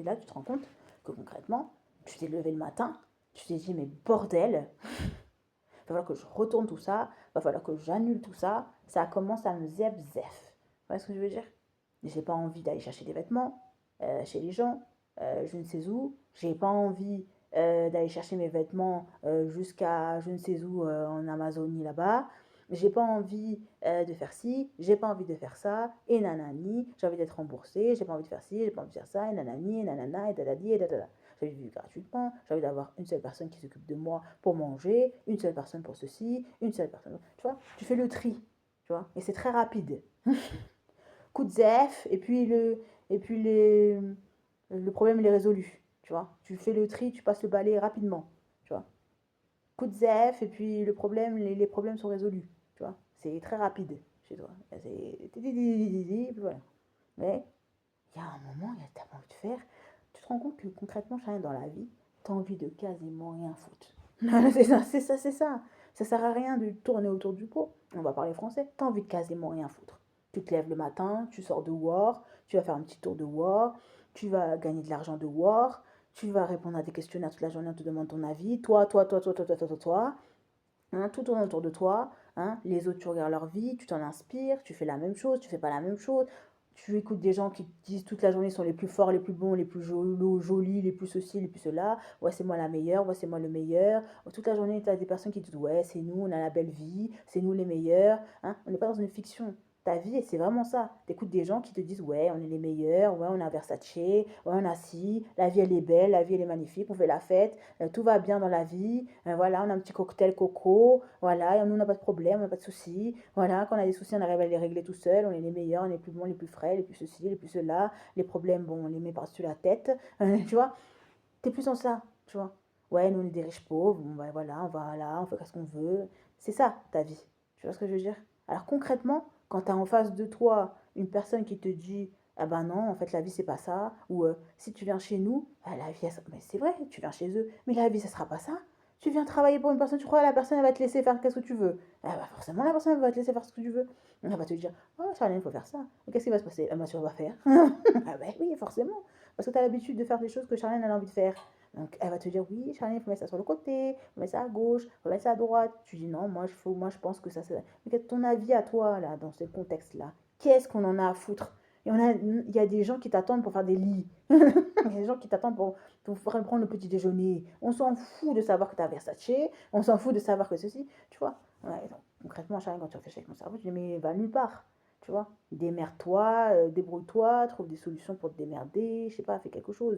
puis là, tu te rends compte que concrètement, tu t'es levé le matin, tu t'es dit, mais bordel, il va falloir que je retourne tout ça, il va falloir que j'annule tout ça, ça commence à me zef. Tu vois ce que je veux dire? J'ai pas envie d'aller chercher des vêtements chez les gens, je ne sais où, j'ai pas envie d'aller chercher mes vêtements jusqu'à je ne sais où en Amazonie là-bas. J'ai pas envie de faire ci, j'ai pas envie de faire ça, et nanani, j'ai envie d'être remboursée, j'ai pas envie de faire ci, j'ai pas envie de faire ça, et nanani, et nanana, et dadadi, et dadada. J'ai envie de vivre gratuitement, j'ai envie d'avoir une seule personne qui s'occupe de moi pour manger, une seule personne pour ceci, une seule personne. Tu vois, tu fais le tri, tu vois, et c'est très rapide. Coup de zef, et puis le problème il est résolu, tu vois. Tu fais le tri, tu passes le balai rapidement, tu vois. Coup de zef, et puis les problèmes sont résolus, tu vois. C'est très rapide chez toi. C'est voilà. Mais il y a un moment, il y a tellement envie de faire. Tu te rends compte que concrètement, chacun dans la vie, tu as envie de quasiment rien foutre. C'est ça. Ça sert à rien de tourner autour du pot. On va parler français. Tu as envie de quasiment rien foutre. Tu te lèves le matin, tu sors de war, tu vas faire un petit tour de war, tu vas gagner de l'argent de war, tu vas répondre à des questionnaires toute la journée, on te demande ton avis. Toi. Hein, tout tourne autour de toi. Hein, les autres, tu regardes leur vie, tu t'en inspires, tu fais la même chose, tu fais pas la même chose. Tu écoutes des gens qui te disent toute la journée sont les plus forts, les plus bons, les plus jolis, les plus ceci, les plus cela. Ouais, c'est moi la meilleure, ouais, c'est moi le meilleur. Toute la journée, tu as des personnes qui te disent ouais, c'est nous, on a la belle vie, c'est nous les meilleurs. Hein. On n'est pas dans une fiction. Ta vie, c'est vraiment ça. Tu écoutes des gens qui te disent ouais, on est les meilleurs, ouais, on a Versace, ouais, on a ci, la vie elle est belle, la vie elle est magnifique, on fait la fête, tout va bien dans la vie, voilà, on a un petit cocktail coco, voilà, et nous on n'a pas de problème, on n'a pas de soucis, voilà, quand on a des soucis on arrive à les régler tout seul, on est les meilleurs, on est les plus bons, les plus frais, les plus ceci, les plus cela, les problèmes, bon, on les met par-dessus la tête, tu vois, t'es plus dans ça, tu vois. Ouais, nous on est des riches pauvres, bon, bah, voilà, on va là, on fait ce qu'on veut, c'est ça ta vie, tu vois ce que je veux dire? Alors concrètement, quand tu as en face de toi une personne qui te dit ah ben non, en fait la vie c'est pas ça, ou si tu viens chez nous, ah, la vie, mais c'est vrai, tu viens chez eux, mais la vie ça sera pas ça. Tu viens travailler pour une personne, tu crois que la personne elle va te laisser faire qu'est-ce que tu veux. Ah bah forcément la personne elle va te laisser faire ce que tu veux. Elle va te dire oh Charlène, il faut faire ça. Et qu'est-ce qui va se passer? Ah bah tu vas faire. Ah bah oui, forcément. Parce que tu as l'habitude de faire des choses que Charlène a envie de faire. Donc elle va te dire oui, Charlène, il faut mettre ça sur le côté, il faut mettre ça à gauche, il faut mettre ça à droite. Tu dis non, moi je pense que ça c'est. Mais ton avis à toi là, dans ce contexte-là, qu'est-ce qu'on en a à foutre? Il y a des gens qui t'attendent pour faire des lits. Il y a des gens qui t'attendent pour prendre le petit déjeuner. On s'en fout de savoir que tu as Versace, on s'en fout de savoir que ceci, tu vois. Ouais, donc, concrètement, Charlène, quand tu réfléchis avec mon cerveau, tu dis mais va nulle part. Tu vois, démerde-toi, débrouille-toi, trouve des solutions pour te démerder, je sais pas, fais quelque chose.